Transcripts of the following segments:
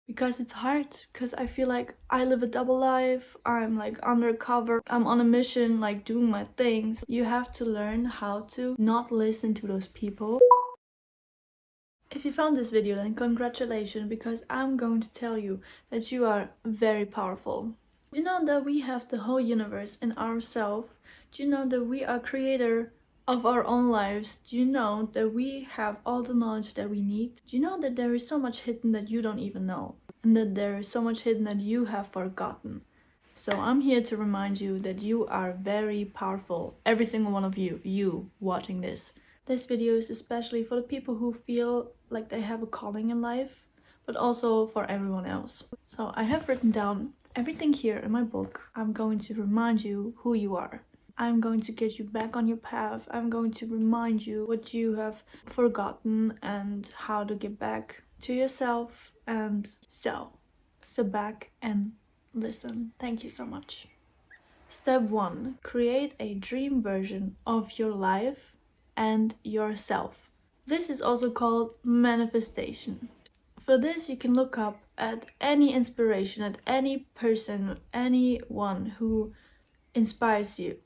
because it's hard, because I feel like I live a double life. I'm like undercover, I'm on a mission, like doing my things. You have to learn how to not listen to those people. If you found this video, then congratulations, because I'm going to tell you that you are very powerful. Do you know that we have the whole universe in ourselves? Do you know that we are creator of our own lives? Do you know that we have all the knowledge that we need? Do you know that there is so much hidden that you don't even know? And that there is so much hidden that you have forgotten? So I'm here to remind you that you are very powerful. Every single one of you watching this. This video is especially for the people who feel like they have a calling in life, but also for everyone else. So I have written down everything here in my book. I'm going to remind you who you are. I'm going to get you back on your path. I'm going to remind you what you have forgotten and how to get back to yourself. And so sit back and listen. Thank you so much. Step 1. Create a dream version of your life and yourself. This is also called manifestation. For this, you can look up at any inspiration, at any person, anyone who inspires you.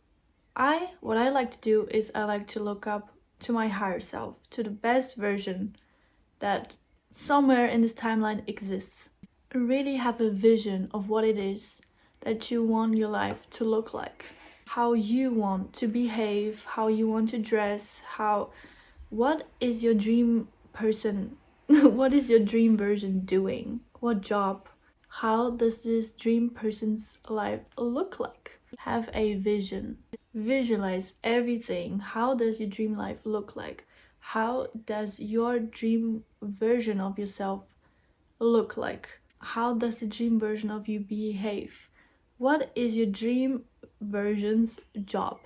What I like to do is I like to look up to my higher self, to the best version that somewhere in this timeline exists. Really have a vision of what it is that you want your life to look like, how you want to behave, how you want to dress, what is your dream person what is your dream version doing, what job, how does this dream person's life look like? Have a vision, visualize everything. How does your dream life look like? How does your dream version of yourself look like? How does the dream version of you behave? What is your dream version's job?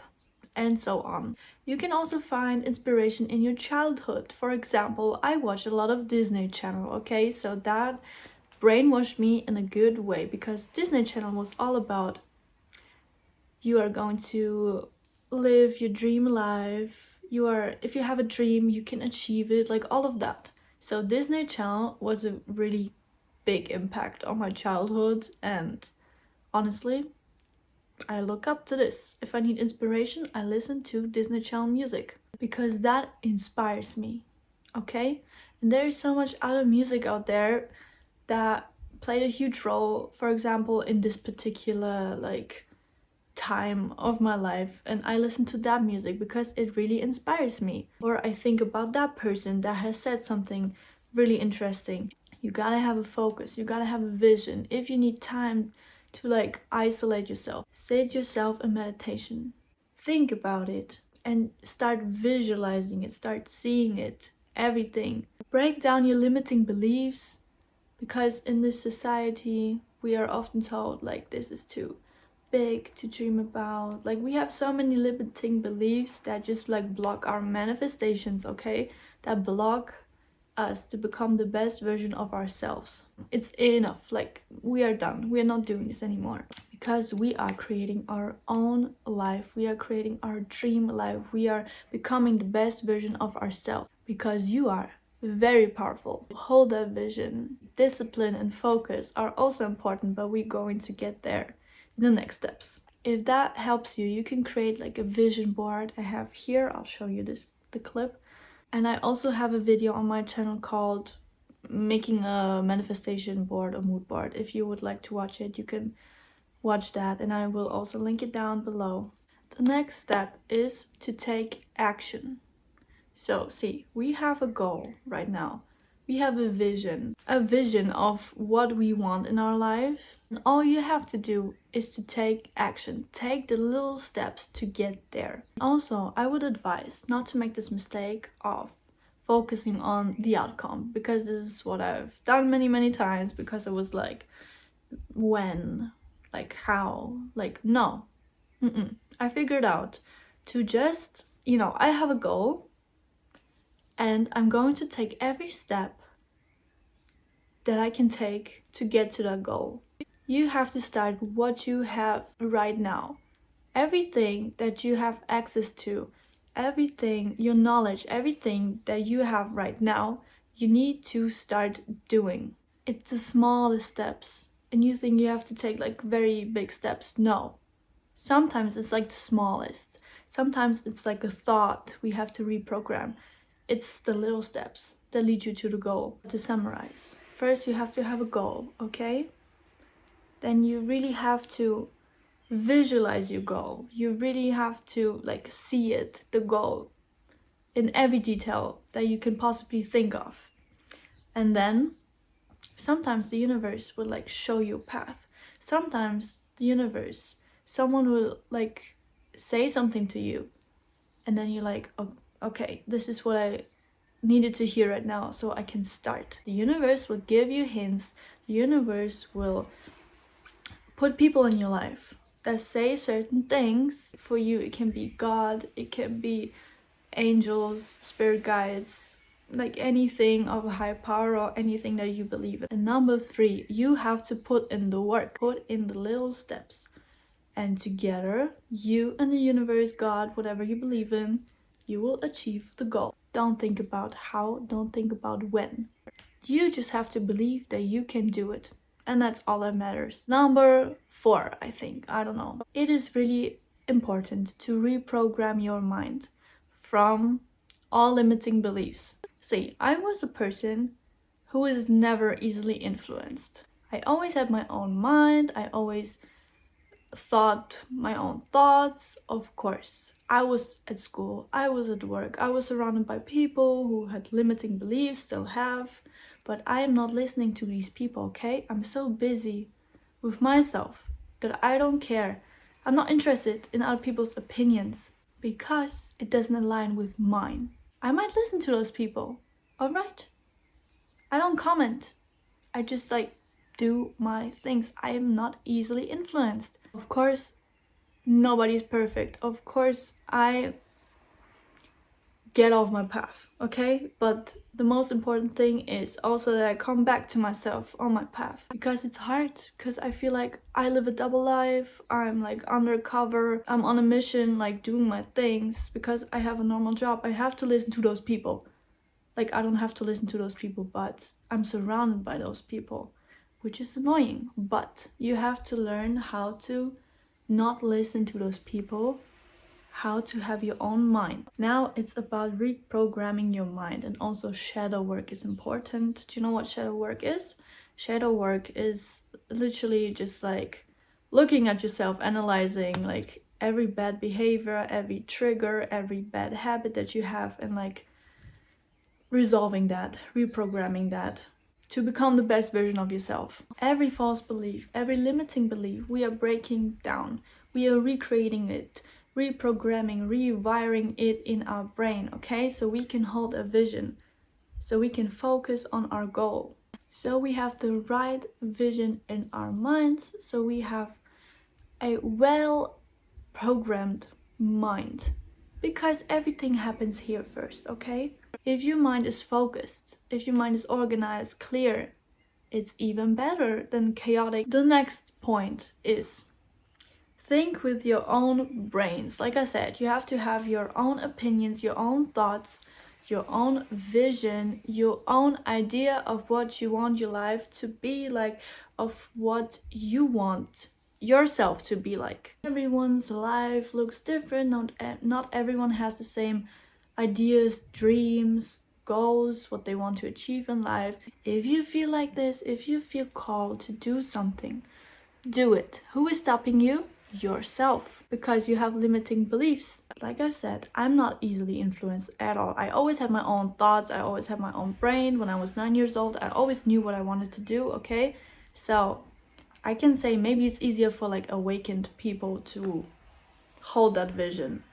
And so on. You can also find inspiration in your childhood. For example, I watched a lot of Disney Channel, okay? So that brainwashed me in a good way, because Disney Channel was all about you are going to live your dream life. If you have a dream, you can achieve it, like all of that. So Disney Channel was a really big impact on my childhood, and honestly, I look up to this. If I need inspiration, I listen to Disney Channel music, because that inspires me, okay? And there is so much other music out there that played a huge role, for example, in this particular time of my life, and I listen to that music because it really inspires me. Or I think about that person that has said something really interesting. You gotta have a focus, you gotta have a vision. If you need time to isolate yourself, sit yourself in meditation, think about it and start visualizing it, start seeing it, everything. Break down your limiting beliefs, because in this society we are often told this is too big to dream about. We have so many limiting beliefs that just block our manifestations, okay? That block us to become the best version of ourselves. It's enough. We are done. We are not doing this anymore, because we are creating our own life. We are creating our dream life. We are becoming the best version of ourselves, because you are very powerful. Hold that vision. Discipline and focus are also important, but we're going to get there in the next steps. If that helps you, you can create a vision board. I have here, I'll show you the clip. And I also have a video on my channel called Making a Manifestation Board or Mood Board. If you would like to watch it, you can watch that, and I will also link it down below. The next step is to take action. So see, we have a goal right now. We have a vision of what we want in our life. And all you have to do is to take action. Take the little steps to get there. Also, I would advise not to make this mistake of focusing on the outcome, because this is what I've done many times, because I was when, how, no. I figured out to just, I have a goal, and I'm going to take every step that I can take to get to that goal. You have to start with what you have right now. Everything that you have access to, everything, your knowledge, everything that you have right now, you need to start doing. it's the smallest steps. And you think you have to take like very big steps. No. Sometimes it's like the smallest. Sometimes it's like a thought we have to reprogram. It's the little steps that lead you to the goal. To summarize, first you have to have a goal, okay? Then you really have to visualize your goal. You really have to like see it, the goal, in every detail that you can possibly think of. And then sometimes the universe will like show you a path. Sometimes the universe, someone will like say something to you, and then you're like, oh, okay, this is what I needed to hear right now, so I can start. The universe will give you hints. The universe will put people in your life that say certain things for you. It can be God, it can be angels, spirit guides, like anything of a higher power or anything that you believe in. And number 3, you have to put in the work, put in the little steps. And together, you and the universe, God, whatever you believe in, you will achieve the goal. Don't think about how, don't think about when. You just have to believe that you can do it. And that's all that matters. Number 4, I think, I don't know. It is really important to reprogram your mind from all limiting beliefs. See, I was a person who is never easily influenced. I always had my own mind. I always thought my own thoughts. Of course, I was at school, I was at work, I was surrounded by people who had limiting beliefs, still have, but I am not listening to these people, okay? I'm so busy with myself that I don't care. I'm not interested in other people's opinions because it doesn't align with mine. I might listen to those people, alright? I don't comment. I just like do my things. I am not easily influenced. Of course, nobody's perfect. Of course, I get off my path, okay? But the most important thing is also that I come back to myself on my path, because it's hard, because I feel like I live a double life. I'm like undercover. I'm on a mission, like doing my things because I have a normal job. I have to listen to those people. Like, I don't have to listen to those people, but I'm surrounded by those people, which is annoying. But you have to learn how to not listen to those people, how to have your own mind. Now it's about reprogramming your mind, and also shadow work is important. Do you know what shadow work is? Shadow work is literally just like looking at yourself, analyzing like every bad behavior, every trigger, every bad habit that you have, and like resolving that, reprogramming that to become the best version of yourself. Every false belief, every limiting belief, we are breaking down. We are recreating it, reprogramming, rewiring it in our brain, okay? So we can hold a vision, so we can focus on our goal. So we have the right vision in our minds, so we have a well-programmed mind. Because everything happens here first, okay? If your mind is focused, if your mind is organized, clear, it's even better than chaotic. The next point is think with your own brains. Like I said, you have to have your own opinions, your own thoughts, your own vision, your own idea of what you want your life to be like, of what you want yourself to be like. Everyone's life looks different. Not everyone has the same ideas, dreams, goals, what they want to achieve in life. If you feel like this, if you feel called to do something, do it. Who is stopping you? Yourself, because you have limiting beliefs. Like I said, I'm not easily influenced at all. I always had my own thoughts. I always had my own brain. When I was 9 years old, I always knew what I wanted to do, okay? So I can say maybe it's easier for like awakened people to hold that vision,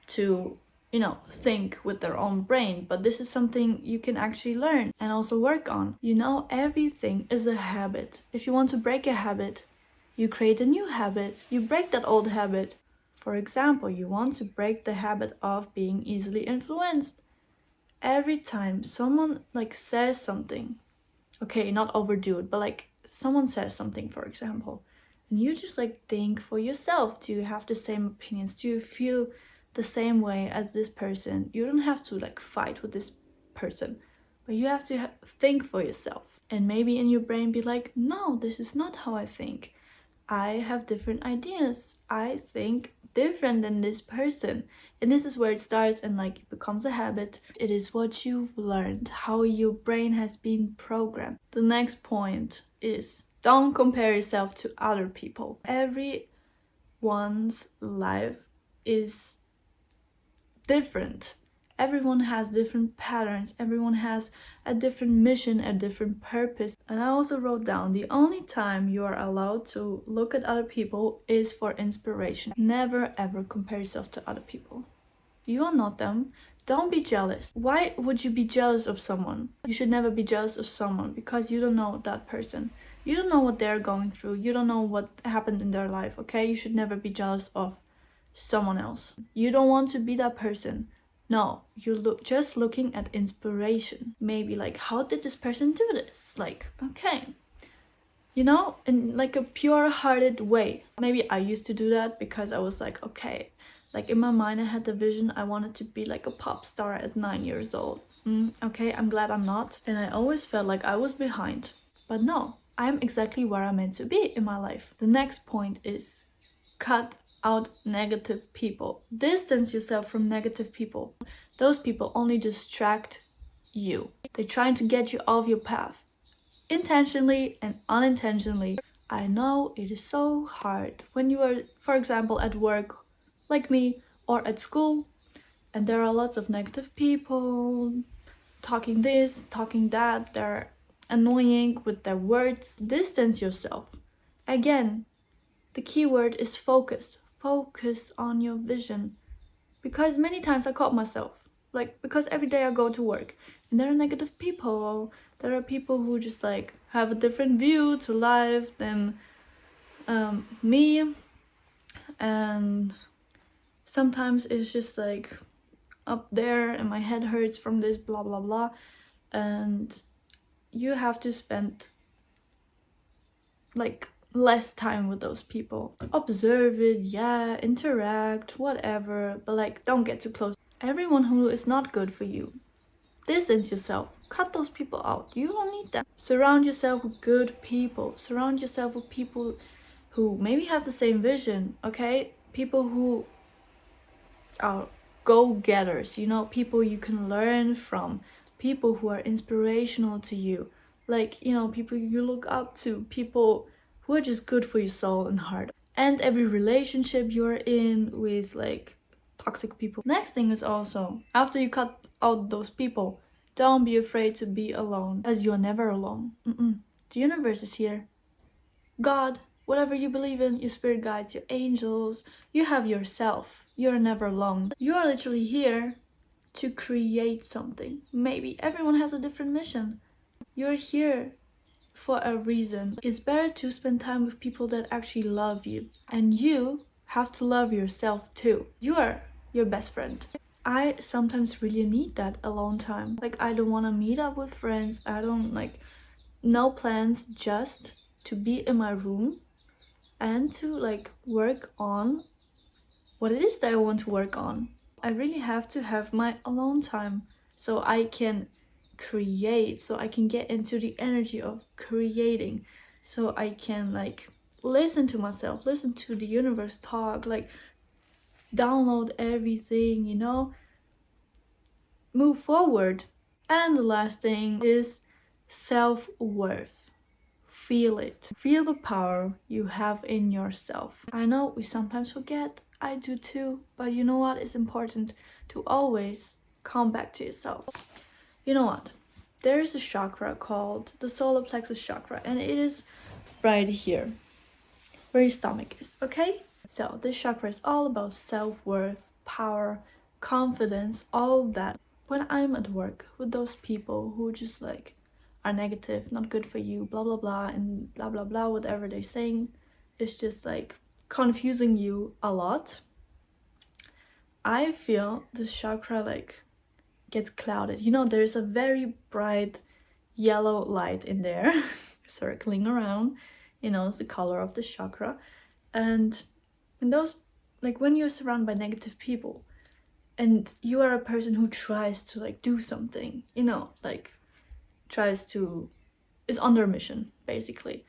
to, you know, think with their own brain. But this is something you can actually learn and also work on. You know, everything is a habit. If you want to break a habit, you create a new habit. You break that old habit. For example, you want to break the habit of being easily influenced. Every time someone like says something, okay, not overdo it, but like someone says something, for example, and you just like think for yourself, do you have the same opinions? Do you feel the same way as this person? You don't have to like fight with this person, but you have to think for yourself. And maybe in your brain be like, no, this is not how I think. I have different ideas. I think different than this person. And this is where it starts and like it becomes a habit. It is what you've learned, how your brain has been programmed. The next point is don't compare yourself to other people. Everyone's life is different. Everyone has different patterns, everyone has a different mission, a different purpose. And I also wrote down the only time you are allowed to look at other people is for inspiration. Never ever compare yourself to other people. You are not them. Don't be jealous. Why would you be jealous of someone? You should never be jealous of someone because you don't know that person. You don't know what they're going through. You don't know what happened in their life, okay? You should never be jealous of someone else. You don't want to be that person. No, you're just looking at inspiration. Maybe like, how did this person do this? Like, okay, you know, in like a pure-hearted way. Maybe I used to do that because I was like, okay, like in my mind I had the vision I wanted to be like a pop star at 9 years old. Okay, I'm glad I'm not. And I always felt like I was behind. But no, I'm exactly where I'm meant to be in my life. The next point is cut out negative people. Distance yourself from negative people. Those people only distract you. They're trying to get you off your path, intentionally and unintentionally. I know it is so hard when you are, for example, at work, like me, or at school, and there are lots of negative people talking this, talking that. They're annoying with their words. Distance yourself. Again, the key word is focus. Focus on your vision. Because many times I caught myself. Like, because every day I go to work and there are negative people. There are people who just like have a different view to life than me. And sometimes it's just like up there and my head hurts from this blah blah blah. And you have to spend like less time with those people. Observe it, yeah, interact, whatever, but like don't get too close. Everyone who is not good for you, distance yourself. Cut those people out. You don't need them. Surround yourself with good people. Surround yourself with people who maybe have the same vision, okay? People who are go-getters, you know, people you can learn from, people who are inspirational to you. Like, you know, people you look up to, people who are just good for your soul and heart. And every relationship you're in with like toxic people. Next thing is also, after you cut out those people, don't be afraid to be alone, as you're never alone. The universe is here. God, whatever you believe in, your spirit guides, your angels, you have yourself. You're never alone. You are literally here to create something. Maybe everyone has a different mission. You're here for a reason. It's better to spend time with people that actually love you. And you have to love yourself too. You are your best friend. I sometimes really need that alone time. Like, I don't want to meet up with friends. I don't like, no plans, just to be in my room and to like work on what it is that I want to work on. I really have to have my alone time so I can create, so I can get into the energy of creating, so I can like listen to myself, listen to the universe talk, like download everything, you know, move forward. And the last thing is self-worth. Feel it. Feel the power you have in yourself. I know we sometimes forget. I do too. But you know what? It's important to always come back to yourself. You know what? There is a chakra called the solar plexus chakra. And it is right here, where your stomach is, okay? So this chakra is all about self-worth, power, confidence, all that. When I'm at work with those people who just like are negative, not good for you, blah blah blah, and blah blah blah, whatever they're saying, it's just like confusing you a lot. I feel this chakra like gets clouded. You know, there's a very bright yellow light in there circling around. You know, it's the color of the chakra. And in those, like when you're surrounded by negative people and you are a person who tries to like do something, you know, like tries to is under a mission, basically.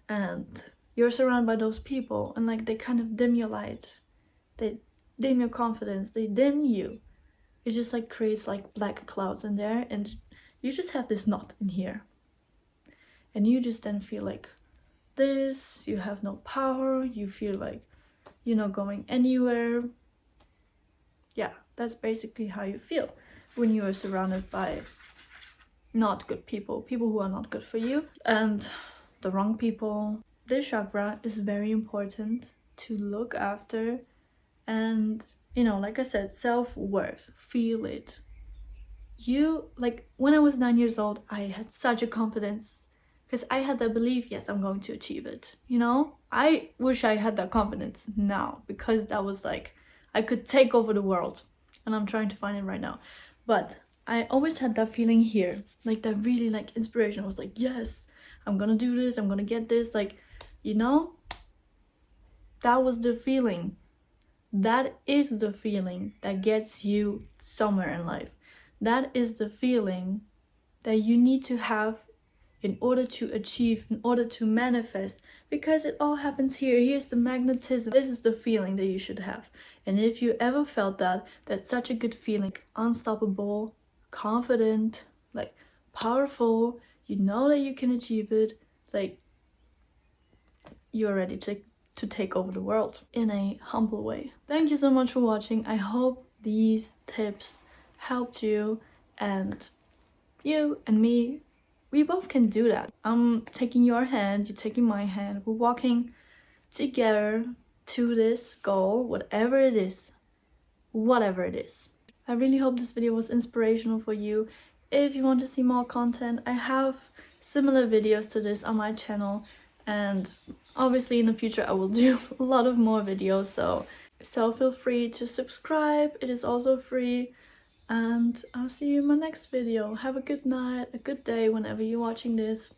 And you're surrounded by those people, and like they kind of dim your light, they dim your confidence, they dim you. It just like creates like black clouds in there, and you just have this knot in here. And you just then feel like this, you have no power, you feel like you're not going anywhere. Yeah, that's basically how you feel when you are surrounded by not good people, people who are not good for you, and the wrong people. This chakra is very important to look after, and you know, like I said, self-worth, feel it. You, like, when I was 9 years old, I had such a confidence because I had that belief, yes, I'm going to achieve it, you know. I wish I had that confidence now, because that was like I could take over the world, and I'm trying to find it right now. But I always had that feeling here, like that really like inspiration. I was like, yes, I'm gonna do this, I'm gonna get this, like, you know. That was the feeling. That is the feeling that gets you somewhere in life. That is the feeling that you need to have in order to achieve, in order to manifest, because it all happens here. Here's the magnetism. This is the feeling that you should have. And if you ever felt that, that's such a good feeling. Unstoppable, confident, like powerful, you know that you can achieve it, like you're ready to take over the world in a humble way. Thank you so much for watching. I hope these tips helped you, and you and me, we both can do that. I'm taking your hand, you're taking my hand, we're walking together to this goal, whatever it is. Whatever it is. I really hope this video was inspirational for you. If you want to see more content, I have similar videos to this on my channel, and obviously in the future I will do a lot of more videos, so feel free to subscribe. It is also free. And I'll see you in my next video. Have a good night, a good day whenever you're watching this.